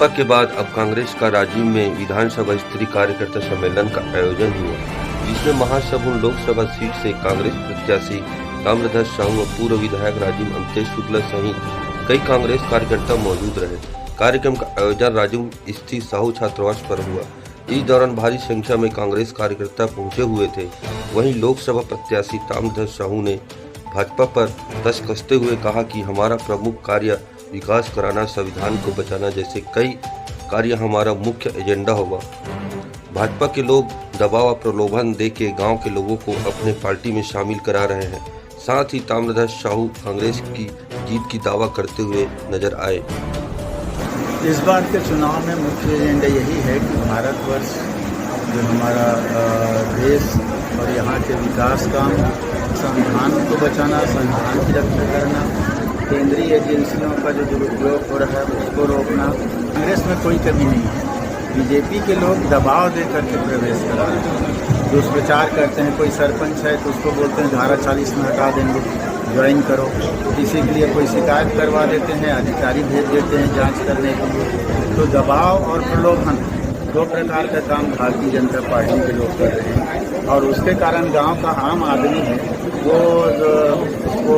भाजपा के बाद अब कांग्रेस का रांची में विधानसभा स्तरीय कार्यकर्ता सम्मेलन का आयोजन हुआ, जिसमें महासमुंद लोकसभा सीट से कांग्रेस प्रत्याशी ताम्रध्वज साहू और पूर्व विधायक राजीव अमतेश शुक्ला सहित कई कांग्रेस कार्यकर्ता मौजूद रहे। कार्यक्रम का आयोजन रांची स्थित साहू छात्रावास पर हुआ। इस दौरान भारी संख्या में कांग्रेस कार्यकर्ता पहुंचे हुए थे। वहीं लोकसभा प्रत्याशी ताम्रध्वज साहू ने भाजपा पर तंज कसते हुए कहा कि हमारा प्रमुख कार्य विकास कराना, संविधान को बचाना जैसे कई कार्य हमारा मुख्य एजेंडा होगा। भाजपा के लोग दबाव और प्रलोभन दे के गाँव के लोगों को अपने पार्टी में शामिल करा रहे हैं। साथ ही ताम्रध्वज साहू कांग्रेस की जीत की दावा करते हुए नजर आए। इस बार के चुनाव में मुख्य एजेंडा यही है कि भारतवर्ष जो हमारा देश और यहाँ के विकास काम, संविधान को बचाना, संविधान की रक्षा करना, केंद्रीय एजेंसियों का जो दुरुपयोग हो रहा है उसको रोकना। कांग्रेस में कोई कमी नहीं है। बीजेपी के लोग दबाव दे करके प्रवेश करा रहे हैं। दुष्प्रचार करते हैं। कोई सरपंच है तो उसको बोलते हैं धारा 40 में हटा देंगे, ज्वाइन करो। किसी के लिए कोई शिकायत करवा देते हैं, अधिकारी भेज देते हैं जांच करने के लिए। तो दबाव और प्रलोभन दो प्रकार का काम भारतीय जनता पार्टी के लोग कर रहे हैं और उसके कारण गांव का आम आदमी है वो उसको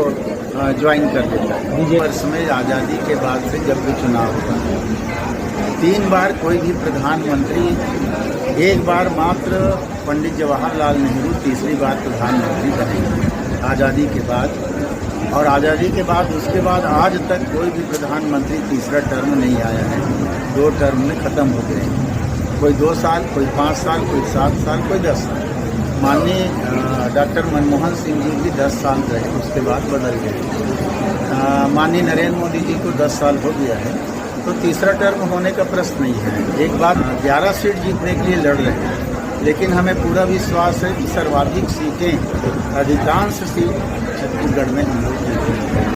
ज्वाइन कर देता है। वर्ष में आज़ादी के बाद से जब भी चुनाव हुआ 3 बार कोई भी प्रधानमंत्री, एक बार मात्र पंडित जवाहरलाल नेहरू तीसरी बार प्रधानमंत्री बने आज़ादी के बाद। और आज़ादी के बाद उसके बाद आज तक कोई भी प्रधानमंत्री तीसरा टर्म नहीं आया है। 2 टर्म में ख़त्म हो गए। कोई 2 साल, कोई 5 साल, कोई 7 साल, कोई 10 साल। माननीय डॉक्टर मनमोहन सिंह जी भी 10 साल रहे, उसके बाद बदल गए। माननीय नरेंद्र मोदी जी को 10 साल हो गया है, तो तीसरा टर्म होने का प्रश्न नहीं है। एक बार 11 सीट जीतने के लिए लड़ रहे हैं, लेकिन हमें पूरा विश्वास है कि सर्वाधिक सीटें, अधिकांश सीट छत्तीसगढ़ में हम लोग जीतेंगे।